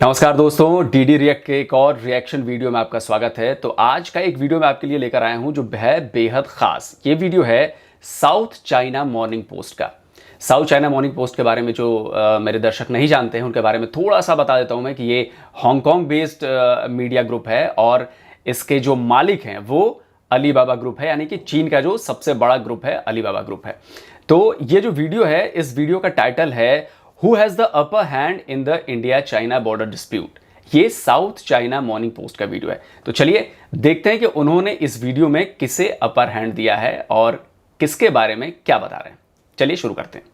नमस्कार दोस्तों, DD react के एक और रिएक्शन वीडियो में आपका स्वागत है। तो आज का एक वीडियो मैं आपके लिए लेकर आया हूं जो है बेहद खास। ये वीडियो है साउथ चाइना मॉर्निंग पोस्ट का। साउथ चाइना मॉर्निंग पोस्ट के बारे में जो मेरे दर्शक नहीं जानते हैं उनके बारे में थोड़ा सा बता देता हूं मैं कि ये हांगकांग बेस्ड मीडिया ग्रुप है और इसके जो मालिक हैं वो अलीबाबा ग्रुप है, यानी कि चीन का जो सबसे बड़ा ग्रुप है अलीबाबा ग्रुप है। तो ये जो वीडियो है, इस वीडियो का टाइटल है who has the upper hand in the India China border dispute. ये साउथ चाइना मॉर्निंग पोस्ट का वीडियो है। तो चलिए देखते हैं कि उन्होंने इस वीडियो में किसे अपर हैंड दिया है और किसके बारे में क्या बता रहे हैं। चलिए शुरू करते हैं।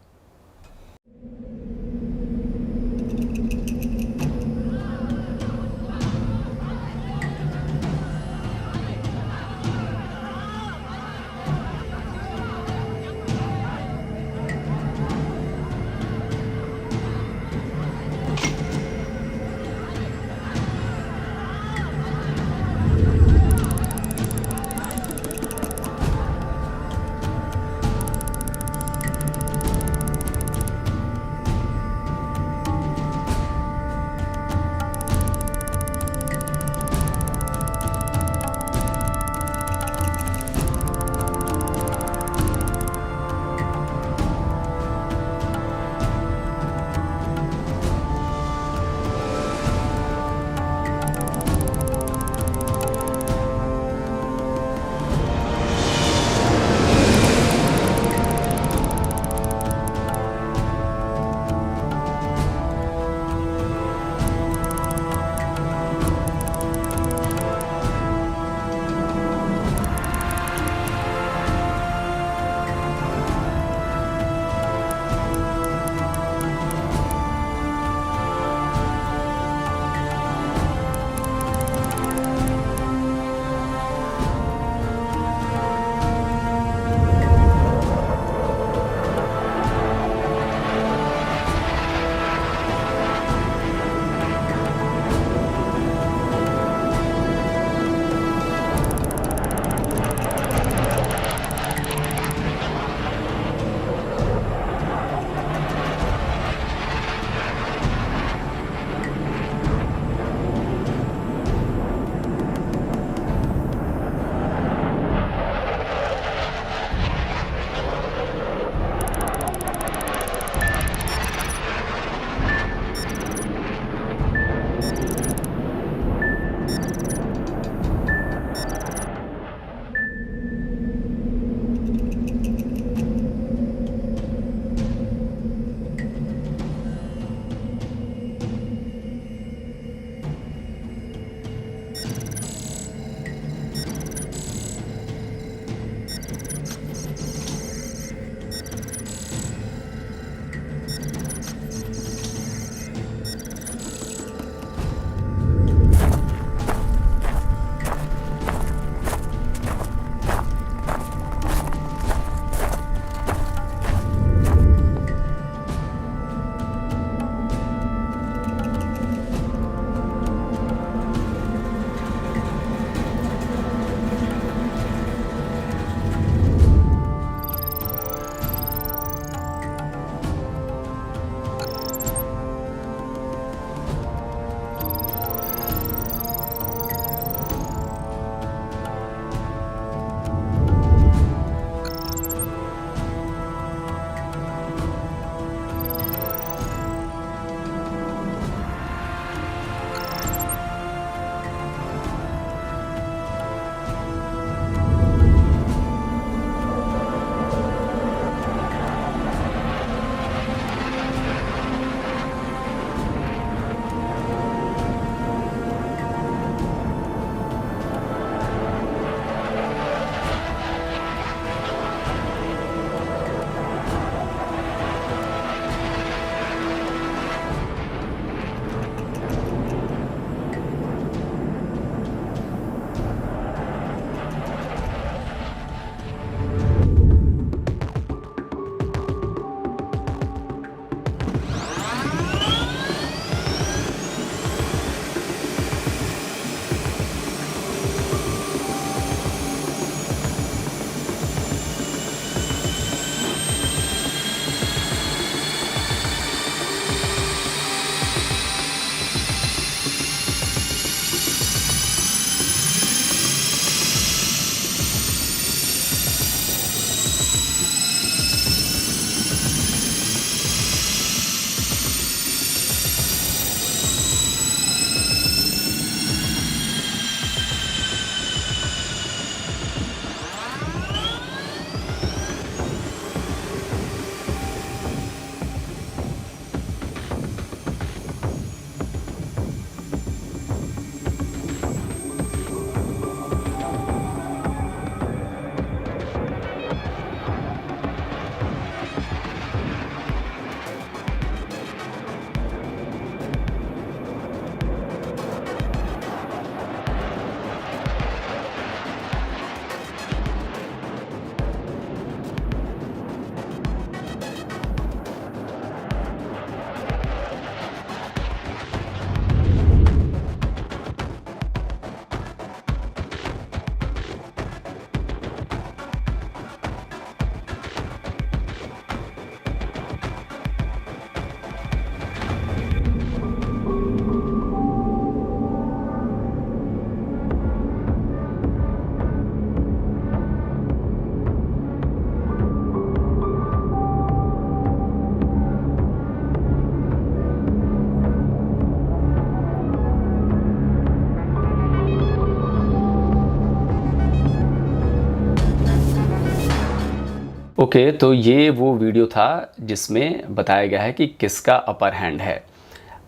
ओके, तो ये वो वीडियो था जिसमें बताया गया है कि किसका अपर हैंड है।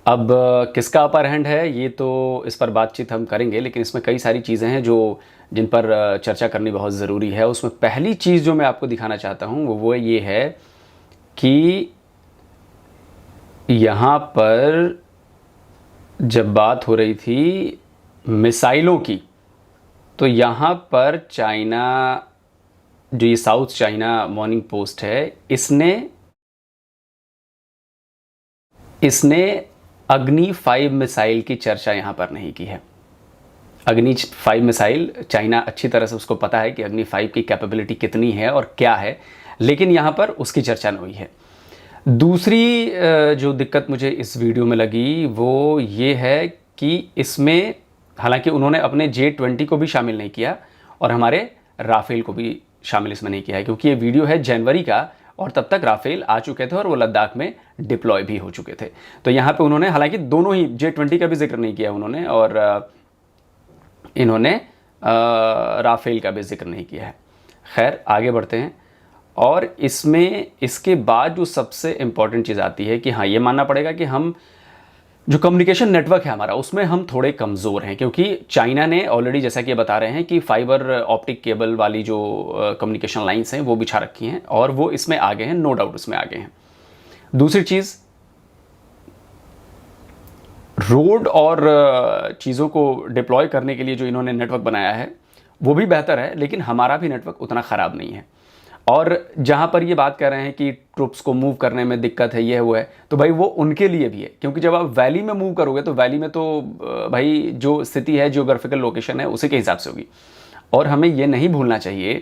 अब किसका अपर हैंड है ये तो इस पर बातचीत हम करेंगे, लेकिन इसमें कई सारी चीज़ें हैं जो जिन पर चर्चा करनी बहुत ज़रूरी है। उसमें पहली चीज़ जो मैं आपको दिखाना चाहता हूँ वो ये है कि यहाँ पर जब बात हो रही थी मिसाइलों की, तो यहाँ पर चाइना, जो ये साउथ चाइना मॉर्निंग पोस्ट है, इसने अग्नि 5 मिसाइल की चर्चा यहाँ पर नहीं की है। अग्नि 5 मिसाइल, चाइना अच्छी तरह से उसको पता है कि अग्नि 5 की कैपेबिलिटी कितनी है और क्या है, लेकिन यहाँ पर उसकी चर्चा नहीं हुई है। दूसरी जो दिक्कत मुझे इस वीडियो में लगी वो ये है कि इसमें हालांकि उन्होंने अपने J-20 को भी शामिल नहीं किया और हमारे राफेल को भी शामिल इसमें नहीं किया है, क्योंकि ये वीडियो है जनवरी का और तब तक राफेल आ चुके थे और वो लद्दाख में डिप्लॉय भी हो चुके थे। तो यहाँ पे उन्होंने हालांकि दोनों ही J-20 का भी जिक्र नहीं किया उन्होंने और इन्होंने राफेल का भी जिक्र नहीं किया है। खैर आगे बढ़ते हैं। और इसमें इसके बाद जो सबसे इम्पॉर्टेंट चीज़ आती है कि हाँ, ये मानना पड़ेगा कि हम जो कम्युनिकेशन नेटवर्क है हमारा, उसमें हम थोड़े कमज़ोर हैं, क्योंकि चाइना ने ऑलरेडी, जैसा कि ये बता रहे हैं, कि फाइबर ऑप्टिक केबल वाली जो कम्युनिकेशन लाइंस हैं वो बिछा रखी हैं और वो इसमें आगे हैं, नो डाउट इसमें आगे हैं। दूसरी चीज़, रोड और चीज़ों को डिप्लॉय करने के लिए जो इन्होंने नेटवर्क बनाया है वो भी बेहतर है, लेकिन हमारा भी नेटवर्क उतना ख़राब नहीं है। और जहाँ पर ये बात कर रहे हैं कि ट्रुप्स को मूव करने में दिक्कत है, ये है वो है, तो भाई वो उनके लिए भी है, क्योंकि जब आप वैली में मूव करोगे तो वैली में तो भाई जो स्थिति है, जियोग्राफिकल लोकेशन है, उसी के हिसाब से होगी। और हमें ये नहीं भूलना चाहिए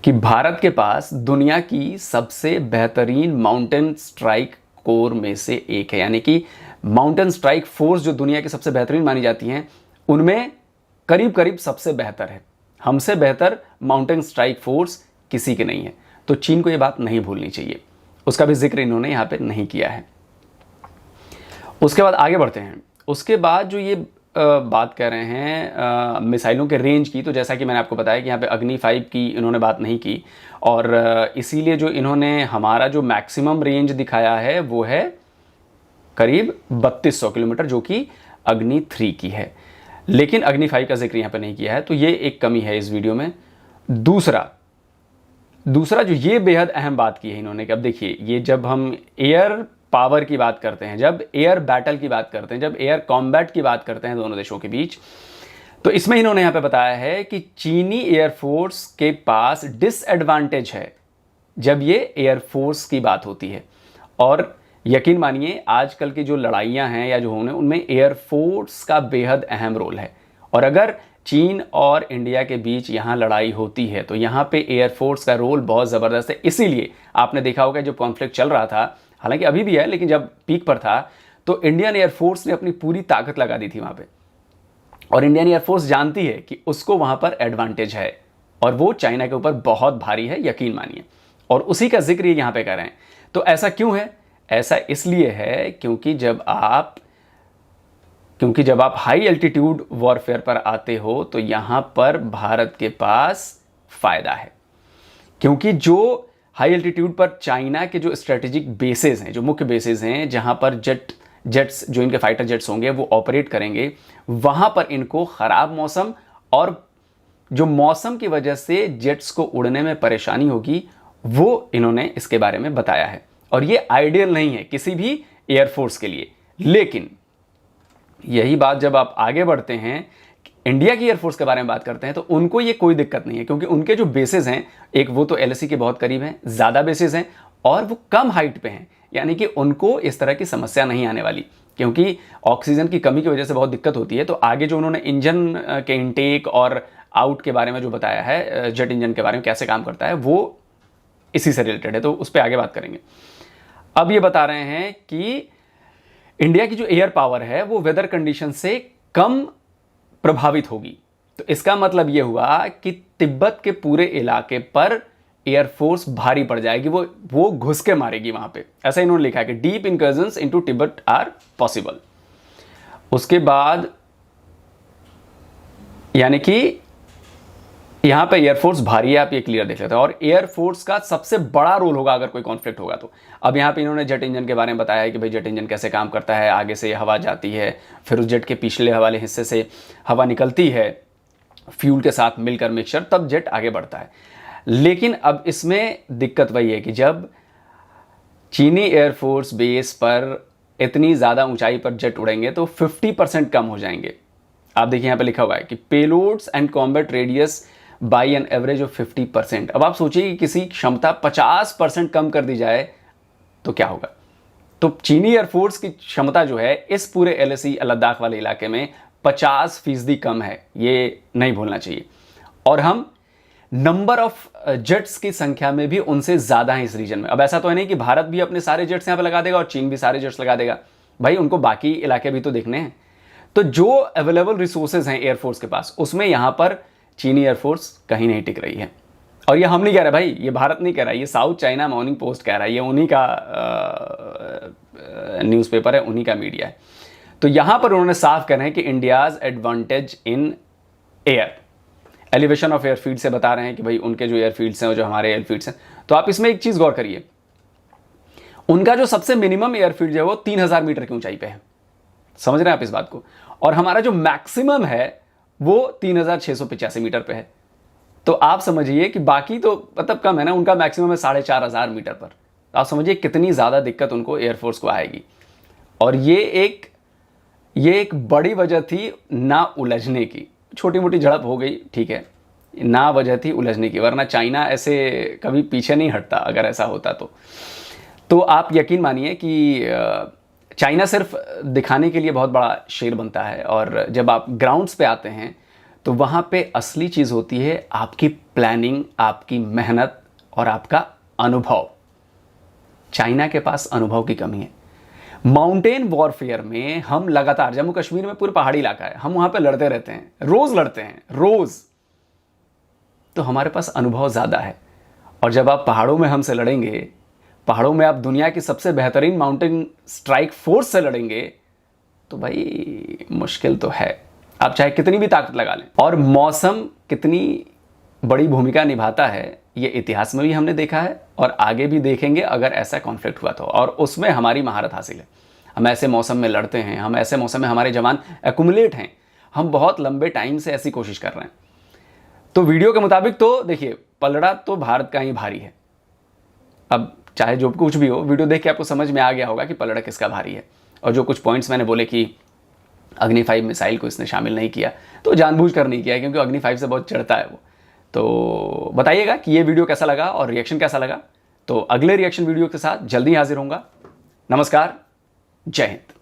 कि भारत के पास दुनिया की सबसे बेहतरीन माउंटेन स्ट्राइक कोर में से एक है, यानी कि माउंटेन स्ट्राइक फोर्स जो दुनिया की सबसे बेहतरीन मानी जाती हैं उनमें करीब करीब सबसे बेहतर है। हमसे बेहतर माउंटेन स्ट्राइक फोर्स किसी के नहीं है। तो चीन को ये बात नहीं भूलनी चाहिए, उसका भी जिक्र इन्होंने यहाँ पे नहीं किया है। उसके बाद आगे बढ़ते हैं। उसके बाद जो ये बात कर रहे हैं मिसाइलों के रेंज की, तो जैसा कि मैंने आपको बताया कि यहाँ पे अग्नि 5 की इन्होंने बात नहीं की और इसीलिए जो इन्होंने हमारा जो मैक्सिमम रेंज दिखाया है वो है करीब 3200 किलोमीटर, जो कि अग्नि 3 की है, लेकिन अग्नि 5 का जिक्र यहाँ पे नहीं किया है। तो ये एक कमी है इस वीडियो में। दूसरा जो ये बेहद अहम बात की है इन्होंने कि अब देखिए, ये जब हम एयर पावर की बात करते हैं, जब एयर बैटल की बात करते हैं, जब एयर कॉम्बैट की बात करते हैं दोनों देशों के बीच, तो इसमें इन्होंने यहाँ पे बताया है कि चीनी एयरफोर्स के पास डिसएडवांटेज है जब ये एयरफोर्स की बात होती है। और यकीन मानिए आजकल की जो लड़ाइयाँ हैं या जो होने, उनमें एयरफोर्स का बेहद अहम रोल है। और अगर चीन और इंडिया के बीच यहाँ लड़ाई होती है तो यहाँ पे एयरफोर्स का रोल बहुत ज़बरदस्त है। इसीलिए आपने देखा होगा जो कॉन्फ्लिक्ट चल रहा था, हालांकि अभी भी है, लेकिन जब पीक पर था तो इंडियन एयरफोर्स ने अपनी पूरी ताकत लगा दी थी वहाँ पे, और इंडियन एयरफोर्स जानती है कि उसको वहाँ पर एडवांटेज है और वो चाइना के ऊपर बहुत भारी है, यकीन मानिए। और उसी का जिक्र ये यहाँ पे कर रहे हैं। तो ऐसा क्यों है? ऐसा इसलिए है क्योंकि जब आप हाई एल्टीट्यूड वॉरफेयर पर आते हो तो यहाँ पर भारत के पास फ़ायदा है, क्योंकि जो हाई एल्टीट्यूड पर चाइना के जो स्ट्रेटेजिक बेसेस हैं, जो मुख्य बेसेस हैं, जहाँ पर जेट्स जो इनके फाइटर जेट्स होंगे वो ऑपरेट करेंगे, वहाँ पर इनको ख़राब मौसम और जो मौसम की वजह से जेट्स को उड़ने में परेशानी होगी, वो इन्होंने इसके बारे में बताया है। और ये आइडियल नहीं है किसी भी एयरफोर्स के लिए, लेकिन यही बात जब आप आगे बढ़ते हैं, इंडिया की एयरफोर्स के बारे में बात करते हैं, तो उनको ये कोई दिक्कत नहीं है, क्योंकि उनके जो बेसेस हैं, एक वो तो LAC के बहुत करीब हैं, ज़्यादा बेसेस हैं और वो कम हाइट पे हैं, यानी कि उनको इस तरह की समस्या नहीं आने वाली, क्योंकि ऑक्सीजन की कमी की वजह से बहुत दिक्कत होती है। तो आगे जो उन्होंने इंजन के इनटेक और आउट के बारे में जो बताया है, जेट इंजन के बारे में कैसे काम करता है, वो इसी से रिलेटेड है, तो उस पर आगे बात करेंगे। अब ये बता रहे हैं कि इंडिया की जो एयर पावर है वो वेदर कंडीशन से कम प्रभावित होगी। तो इसका मतलब ये हुआ कि तिब्बत के पूरे इलाके पर एयरफोर्स भारी पड़ जाएगी, वो घुस के मारेगी वहां पे। ऐसा इन्होंने लिखा है कि deep incursions into Tibet are possible. उसके बाद यानी कि यहाँ पे एयरफोर्स भारी है, आप ये क्लियर देख लेते हैं, और एयरफोर्स का सबसे बड़ा रोल होगा अगर कोई कॉन्फ्लिक्ट होगा तो। अब यहाँ पे इन्होंने जेट इंजन के बारे में बताया है कि भाई जेट इंजन कैसे काम करता है, आगे से हवा जाती है, फिर उस जेट के पिछले वाले हिस्से से हवा निकलती है फ्यूल के साथ मिलकर मिक्सचर, तब जेट आगे बढ़ता है। लेकिन अब इसमें दिक्कत वही है कि जब चीनी एयरफोर्स बेस पर इतनी ज़्यादा ऊंचाई पर जेट उड़ेंगे तो 50% कम हो जाएंगे। आप देखिए यहाँ पे लिखा हुआ है कि payloads and combat radius by an average of 50%। अब आप सोचिए कि किसी क्षमता 50% कम कर दी जाए तो क्या होगा। तो चीनी एयरफोर्स की क्षमता जो है इस पूरे LAC लद्दाख वाले इलाके में 50% कम है, ये नहीं भूलना चाहिए। और हम नंबर ऑफ जेट्स की संख्या में भी उनसे ज़्यादा है इस रीजन में। अब ऐसा तो है नहीं कि भारत भी अपने सारे जेट्स यहाँ पे लगा देगा और चीन भी सारे जेट्स लगा देगा, भाई उनको बाकी इलाके भी तो देखने हैं। तो जो अवेलेबल रिसोर्सेज हैं एयरफोर्स के पास, उसमें यहाँ पर चीनी एयरफोर्स कहीं नहीं टिक रही है। और ये हम नहीं कह रहे भाई, ये भारत नहीं कह रहा, ये साउथ चाइना मॉर्निंग पोस्ट कह रहा है, ये उन्हीं का न्यूज़पेपर है, उन्हीं का मीडिया है। तो यहाँ पर उन्होंने साफ कह रहे हैं कि India's advantage in air, elevation of airfield से बता रहे हैं कि भाई उनके जो एयरफील्ड्स हैं वो जो हमारे एयरफील्ड्स हैं। तो आप इसमें एक चीज़ गौर करिए, उनका जो सबसे मिनिमम एयरफील्ड है वो 3000 मीटर की ऊंचाई पे है, समझ रहे हैं आप इस बात को, और हमारा जो मैक्सिमम है वो 3685 मीटर पे है। तो आप समझिए कि बाकी तो मतलब कम है ना, उनका मैक्सिमम है 4500 मीटर पर। तो आप समझिए कितनी ज़्यादा दिक्कत उनको एयरफोर्स को आएगी। और ये एक बड़ी वजह थी ना उलझने की, छोटी मोटी झड़प हो गई ठीक है, ना वजह थी उलझने की, वरना चाइना ऐसे कभी पीछे नहीं हटता अगर ऐसा होता तो आप यकीन मानिए कि चाइना सिर्फ दिखाने के लिए बहुत बड़ा शेर बनता है, और जब आप ग्राउंड्स पे आते हैं तो वहाँ पे असली चीज़ होती है आपकी प्लानिंग, आपकी मेहनत और आपका अनुभव। चाइना के पास अनुभव की कमी है। माउंटेन वॉरफेयर में हम लगातार, जम्मू कश्मीर में पूरे पहाड़ी इलाका है, हम वहाँ पे लड़ते रहते हैं, रोज़ लड़ते हैं, रोज़। तो हमारे पास अनुभव ज़्यादा है। और जब आप पहाड़ों में हमसे लड़ेंगे, पहाड़ों में आप दुनिया की सबसे बेहतरीन माउंटेन स्ट्राइक फोर्स से लड़ेंगे, तो भाई मुश्किल तो है, आप चाहे कितनी भी ताकत लगा लें। और मौसम कितनी बड़ी भूमिका निभाता है ये इतिहास में भी हमने देखा है और आगे भी देखेंगे अगर ऐसा कॉन्फ्लिक्ट हुआ तो, और उसमें हमारी महारत हासिल है। हम ऐसे मौसम में लड़ते हैं, हम ऐसे मौसम में हमारे जवान एक्यूमुलेट हैं, हम बहुत लंबे टाइम से ऐसी कोशिश कर रहे हैं। तो वीडियो के मुताबिक तो देखिए, पलड़ा तो भारत का ही भारी है। अब चाहे जो कुछ भी हो, वीडियो देख के आपको समझ में आ गया होगा कि पलड़ा किसका भारी है। और जो कुछ पॉइंट्स मैंने बोले कि अग्नि 5 मिसाइल को इसने शामिल नहीं किया, तो जानबूझ कर नहीं किया, क्योंकि अग्नि 5 से बहुत चिढ़ता है वो। तो बताइएगा कि ये वीडियो कैसा लगा और रिएक्शन कैसा लगा। तो अगले रिएक्शन वीडियो के साथ जल्दी हाजिर होऊंगा। नमस्कार, जय हिंद।